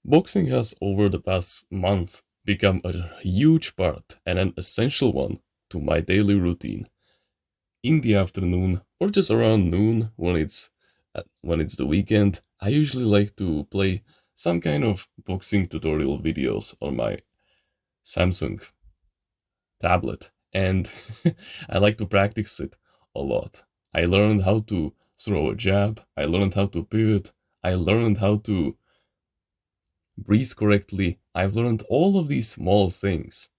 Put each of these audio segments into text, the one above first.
Boxing has over the past month become a huge part and an essential one to my daily routine. In the afternoon or just around noon when it's the weekend, I usually like to play some kind of boxing tutorial videos on my Samsung tablet, and I like to practice it a lot. I learned how to throw a jab, I learned how to pivot, I learned how to breathe correctly. I've learned all of these small things.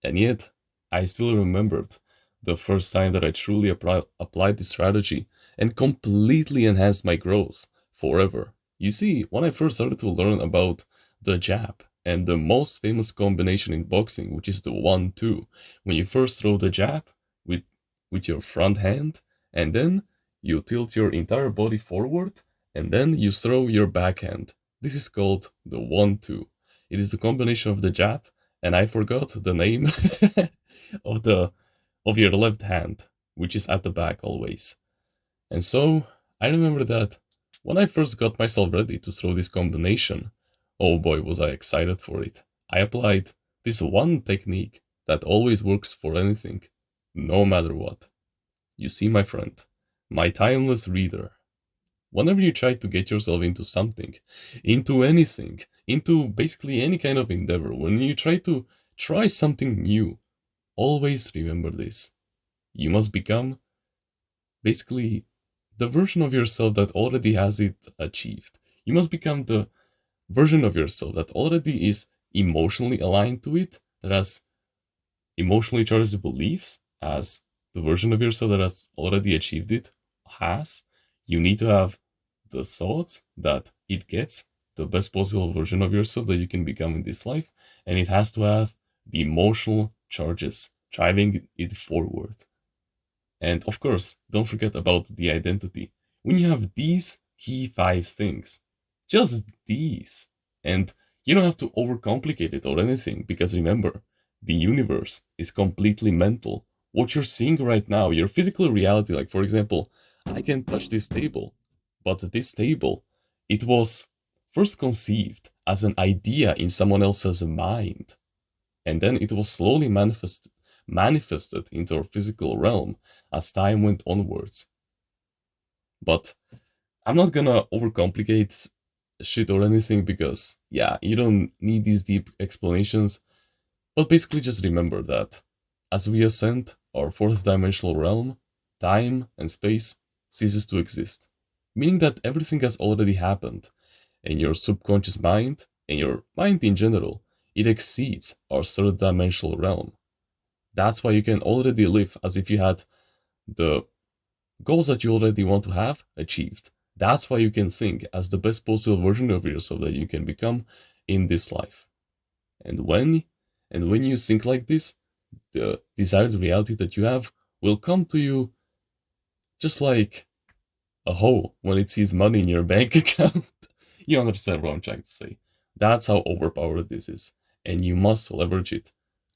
And yet, I still remembered the first time that I truly applied this strategy and completely enhanced my growth forever. You see, when I first started to learn about the jab and the most famous combination in boxing, which is the 1-2, when you first throw the jab with, with your front hand, and then you tilt your entire body forward, and then you throw your backhand. This is called the 1-2. It is the combination of the jab, and I forgot the name of the of your left hand, which is at the back always. And so I remember that when I first got myself ready to throw this combination, oh boy was I excited for it. I applied this one technique that always works for anything, no matter what. You see, my friend, my timeless reader, whenever you try to get yourself into something, into anything, into basically any kind of endeavor, when you try to try something new, always remember this. You must become basically the version of yourself that already has it achieved. You must become the version of yourself that already is emotionally aligned to it, that has emotionally charged beliefs, as the version of yourself that has already achieved it has. You need to have the thoughts that it gets the best possible version of yourself that you can become in this life, and it has to have the emotional charges driving it forward. And of course, don't forget about the identity. When you have these key five things, just these, and you don't have to overcomplicate it or anything, because remember, the universe is completely mental. What you're seeing right now, your physical reality, like for example, I can touch this table, but this table, it was first conceived as an idea in someone else's mind, and then it was slowly manifested into our physical realm as time went onwards. But I'm not gonna overcomplicate shit or anything because, yeah, you don't need these deep explanations. But basically, just remember that as we ascend our fourth dimensional realm, time and space ceases to exist, meaning that everything has already happened, and your subconscious mind, and your mind in general, it exceeds our third dimensional realm. That's why you can already live as if you had the goals that you already want to have achieved. That's why you can think as the best possible version of yourself that you can become in this life. And when you think like this, the desired reality that you have will come to you just like a hoe when it sees money in your bank account. You understand what I'm trying to say. That's how overpowered this is. And you must leverage it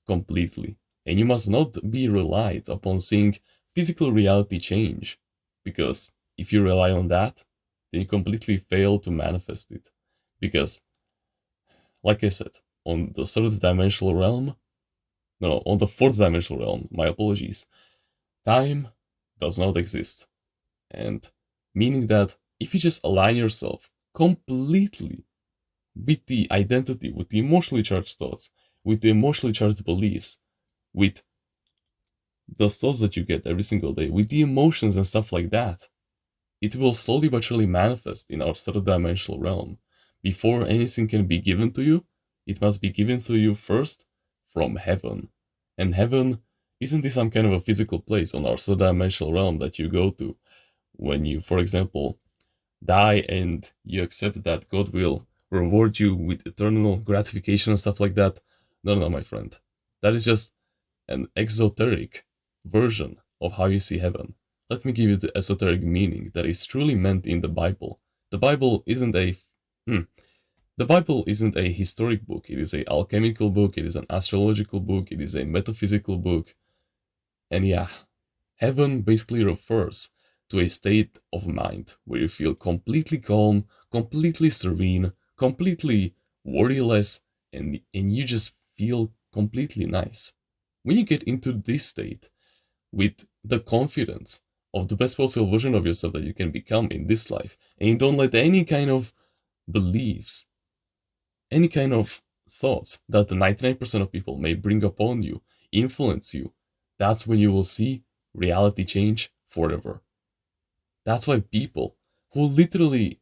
completely. And you must not be relied upon seeing physical reality change. Because if you rely on that, then you completely fail to manifest it. Because, like I said, on the third dimensional realm, no, on the fourth dimensional realm, my apologies, time does not exist. And meaning that if you just align yourself completely with the identity, with the emotionally charged thoughts, with the emotionally charged beliefs, with those thoughts that you get every single day, with the emotions and stuff like that, it will slowly but surely manifest in our third dimensional realm. Before anything can be given to you, it must be given to you first from heaven. And heaven isn't this some kind of a physical place on our third dimensional realm that you go to when you, for example, die and you accept that God will reward you with eternal gratification and stuff like that. No, no, my friend. That is just an exoteric version of how you see heaven. Let me give you the esoteric meaning that is truly meant in the Bible. The Bible isn't a hmm, the Bible isn't a historic book. It is a alchemical book. It is an astrological book. It is a metaphysical book. And yeah, heaven basically refers to a state of mind where you feel completely calm, completely serene, completely worry less, and you just feel completely nice. When you get into this state with the confidence of the best possible version of yourself that you can become in this life, and you don't let any kind of beliefs, any kind of thoughts that the 99% of people may bring upon you influence you, that's when you will see reality change forever. That's why people who literally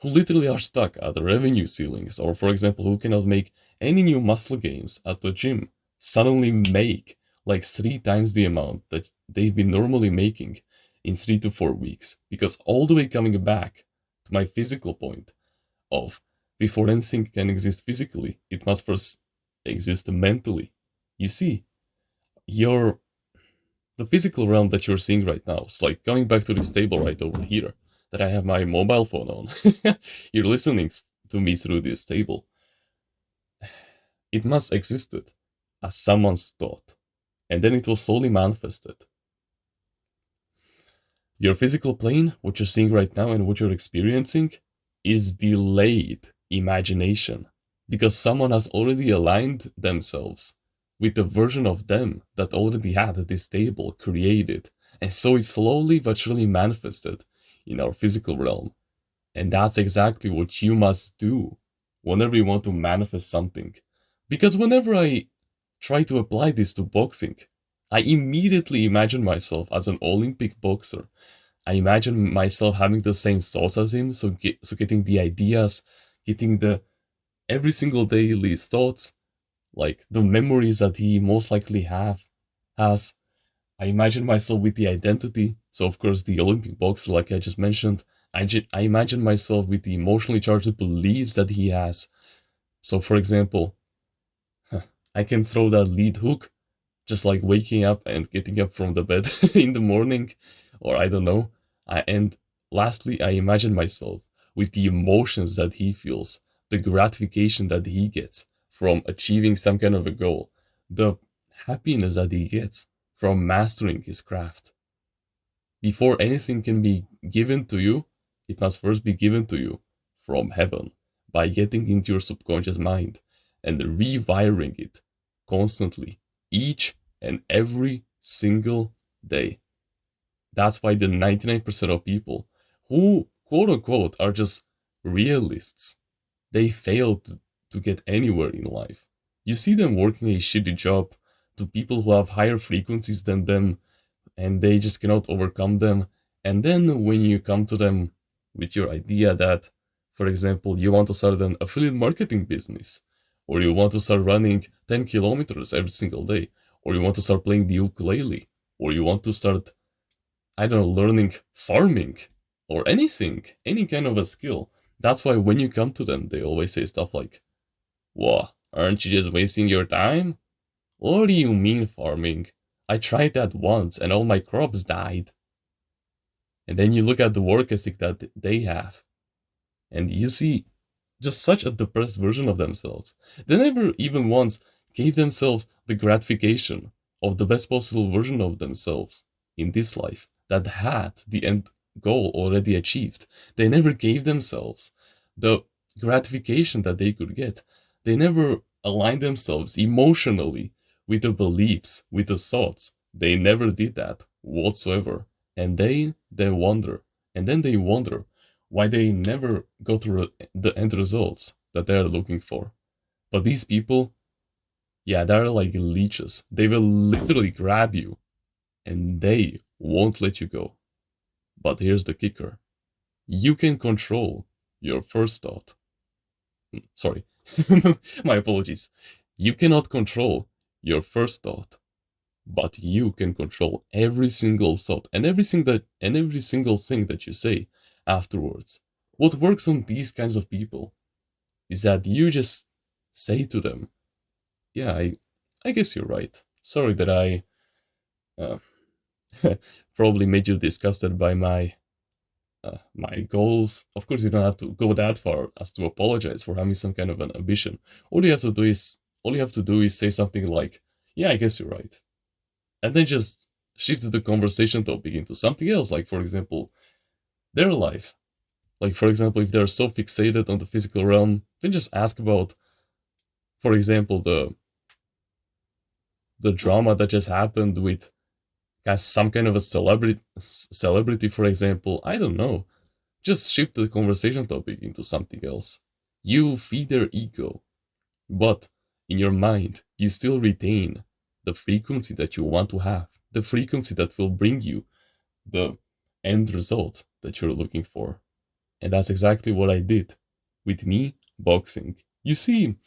who literally are stuck at the revenue ceilings, or for example, who cannot make any new muscle gains at the gym, suddenly make like 3 times the amount that they've been normally making in 3 to 4 weeks. Because all the way coming back to my physical point of before anything can exist physically, it must first exist mentally. You see, your the physical realm that you're seeing right now. It's like going back to this table right over here that I have my mobile phone on. You're listening to me through this table. It must existed as someone's thought, and then it was slowly manifested. Your physical plane, what you're seeing right now and what you're experiencing, is delayed imagination because someone has already aligned themselves with the version of them that already had this table created. And so it slowly but surely manifested in our physical realm. And that's exactly what you must do whenever you want to manifest something. Because whenever I try to apply this to boxing, I immediately imagine myself as an Olympic boxer. I imagine myself having the same thoughts as him, so getting the ideas, getting the every single daily thoughts, like the memories that he most likely have has. I imagine myself with the identity. So of course the Olympic boxer, like I just mentioned, I imagine myself with the emotionally charged beliefs that he has. So for example, I can throw that lead hook just like waking up and getting up from the bed in the morning, or I don't know. And lastly, I imagine myself with the emotions that he feels, the gratification that he gets from achieving some kind of a goal, the happiness that he gets from mastering his craft. Before anything can be given to you, it must first be given to you from heaven by getting into your subconscious mind and rewiring it constantly, each and every single day. That's why the 99% of people who, quote unquote, are just realists, they fail to get anywhere in life. You see them working a shitty job to people who have higher frequencies than them, and they just cannot overcome them. And then when you come to them with your idea that, for example, you want to start an affiliate marketing business, or you want to start running 10 kilometers every single day, or you want to start playing the ukulele, or you want to start, I don't know, learning farming, or anything, any kind of a skill. That's why when you come to them, they always say stuff like, "Whoa, aren't you just wasting your time? What do you mean farming? I tried that once and all my crops died." And then you look at the work ethic that they have, and you see just such a depressed version of themselves. They never even once gave themselves the gratification of the best possible version of themselves in this life that had the end goal already achieved. They never gave themselves the gratification that they could get. They never aligned themselves emotionally with the beliefs, with the thoughts. They never did that whatsoever. And they wonder. And then they wonder why they never go to the end results that they're looking for. But these people, yeah, they're like leeches. They will literally grab you and they won't let you go. But here's the kicker: you can control your first thought. Sorry, my apologies. You cannot control your first thought, but you can control every single thought and every single thing that you say afterwards. What works on these kinds of people is that you just say to them, "Yeah, I guess you're right. Sorry that I uh, probably made you disgusted by my goals." Of course, you don't have to go that far as to apologize for having some kind of an ambition. All you have to do is say something like, "Yeah, I guess you're right," and then just shift the conversation topic into something else, like for example, their life. Like, for example, if they're so fixated on the physical realm, then just ask about, for example, the drama that just happened with as some kind of a celebrity, for example. I don't know. Just shift the conversation topic into something else. You feed their ego, but in your mind, you still retain the frequency that you want to have, the frequency that will bring you the end result that you're looking for. And that's exactly what I did with me boxing. You see,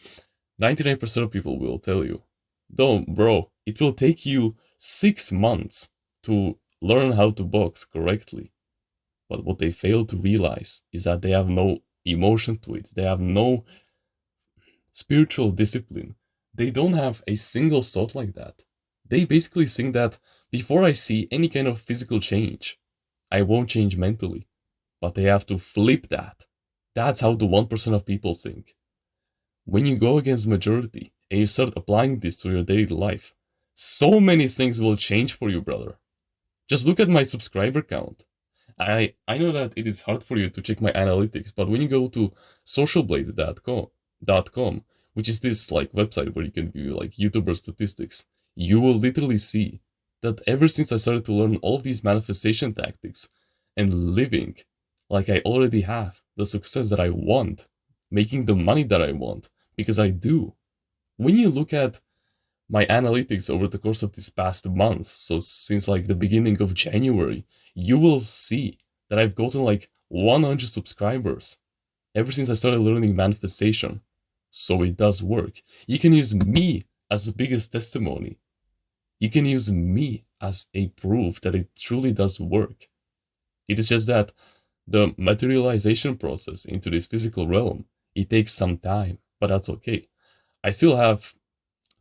99% of people will tell you, though, bro, it will take you 6 months to learn how to box correctly. But what they fail to realize is that they have no emotion to it. They have no spiritual discipline. They don't have a single thought like that. They basically think that before I see any kind of physical change, I won't change mentally. But they have to flip that. That's how the 1% of people think. When you go against majority and you start applying this to your daily life, so many things will change for you, brother. Just look at my subscriber count. I know that it is hard for you to check my analytics, but when you go to socialblade.com, which is this like website where you can view like YouTuber statistics, you will literally see that ever since I started to learn all of these manifestation tactics and living like I already have the success that I want, making the money that I want, because I do. When you look at my analytics over the course of this past month, so since like the beginning of January, you will see that I've gotten like 100 subscribers ever since I started learning manifestation. So it does work. You can use me as the biggest testimony. You can use me as a proof that it truly does work. It is just that the materialization process into this physical realm, it takes some time, but that's okay. I still have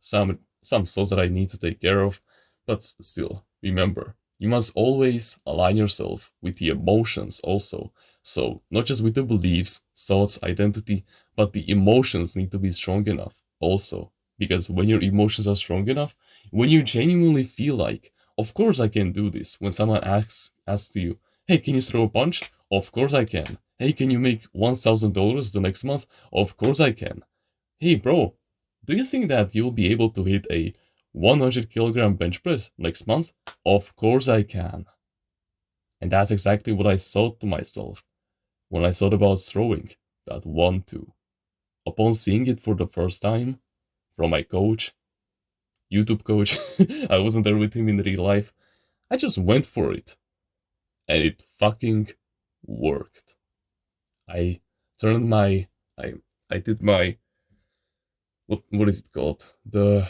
some thoughts that I need to take care of, but still, remember, you must always align yourself with the emotions also. So, not just with the beliefs, thoughts, identity, but the emotions need to be strong enough also. Because when your emotions are strong enough, when you genuinely feel like, of course I can do this, when someone asks you, hey, can you throw a punch? Of course I can. Hey, can you make $1,000 the next month? Of course I can. Hey, bro, do you think that you'll be able to hit a 100 kilogram bench press next month? Of course I can. And that's exactly what I thought to myself when I thought about throwing that 1-2. Upon seeing it for the first time from my coach, YouTube coach, I wasn't there with him in real life, I just went for it. And it fucking worked. I turned my, I, I did my, what is it called? The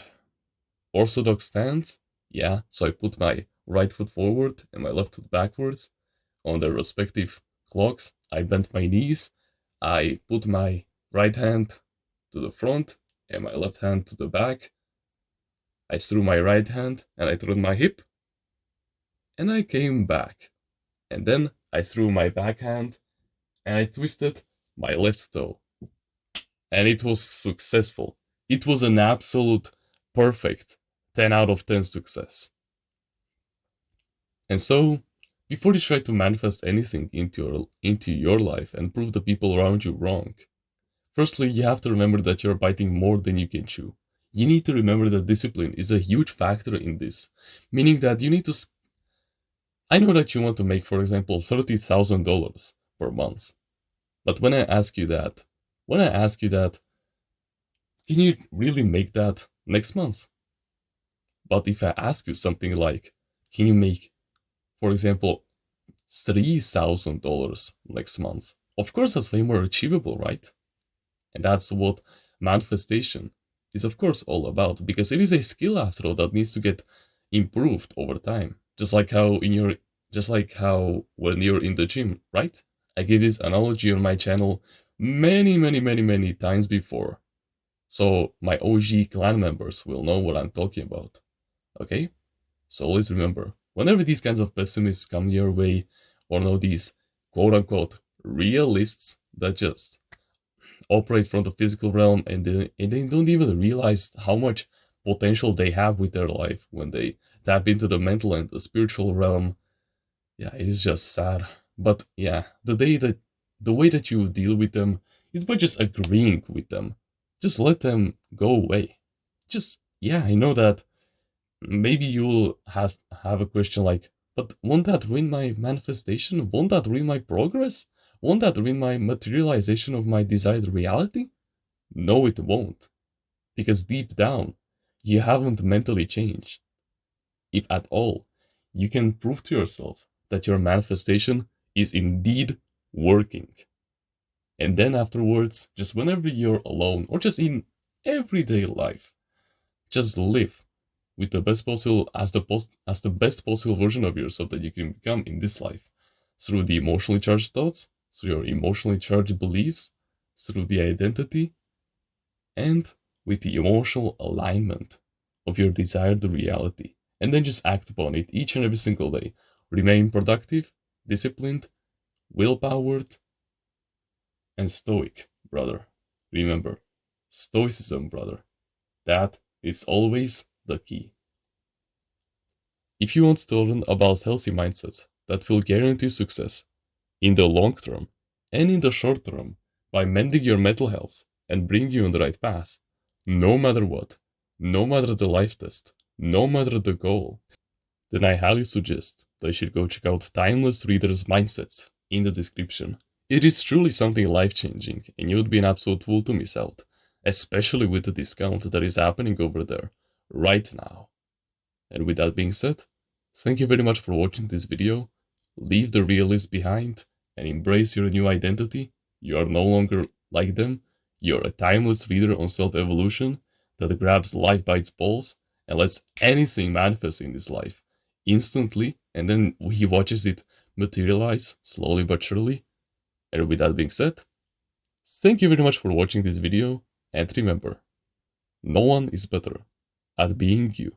orthodox stance. Yeah, so I put my right foot forward and my left foot backwards on their respective clocks. I bent my knees. I put my right hand to the front and my left hand to the back. I threw my right hand and I turned my hip and I came back. And then I threw my backhand and I twisted my left toe. And it was successful. It was an absolute perfect 10 out of 10 success. And so, before you try to manifest anything into your life and prove the people around you wrong, firstly, you have to remember that you're biting more than you can chew. You need to remember that discipline is a huge factor in this, meaning that you need to. I know that you want to make, for example, $30,000 per month, but when I ask you that, can you really make that next month? But if I ask you something like, can you make, for example, $3,000 next month? Of course, that's way more achievable, right? And that's what manifestation is, of course, all about, because it is a skill after all that needs to get improved over time. Just like how when you're in the gym, right? I gave this analogy on my channel many times before. So my OG clan members will know what I'm talking about. Okay? So always remember, whenever these kinds of pessimists come your way, or know these quote unquote realists that just operate from the physical realm and they don't even realize how much potential they have with their life when they tap into the mental and the spiritual realm. Yeah, it is just sad. But yeah, the day that The way that you deal with them is by just agreeing with them. Just let them go away. Just, yeah, I know that maybe you'll have a question like, but won't that ruin my manifestation? Won't that ruin my progress? Won't that ruin my materialization of my desired reality? No, it won't. Because deep down, you haven't mentally changed. If at all, you can prove to yourself that your manifestation is indeed working. And then afterwards, just whenever you're alone or just in everyday life, just live with the best possible as the best possible version of yourself that you can become in this life, through the emotionally charged thoughts, through your emotionally charged beliefs, through the identity, and with the emotional alignment of your desired reality. And then just act upon it each and every single day. Remain productive, disciplined, willpowered, and stoic, brother. Remember, stoicism, brother. That is always the key. If you want to learn about healthy mindsets that will guarantee success in the long term and in the short term by mending your mental health and bring you on the right path, no matter what, no matter the life test, no matter the goal, then I highly suggest that you should go check out Timeless Reader's Mindsets in the description. It is truly something life changing, and you would be an absolute fool to miss out, especially with the discount that is happening over there right now. And with that being said, thank you very much for watching this video. Leave the realists behind and embrace your new identity. You are no longer like them. You're a timeless reader on self-evolution that grabs life by its balls and lets anything manifest in this life instantly, and then he watches it materialize slowly but surely. And with that being said, thank you very much for watching this video, and remember, no one is better at being you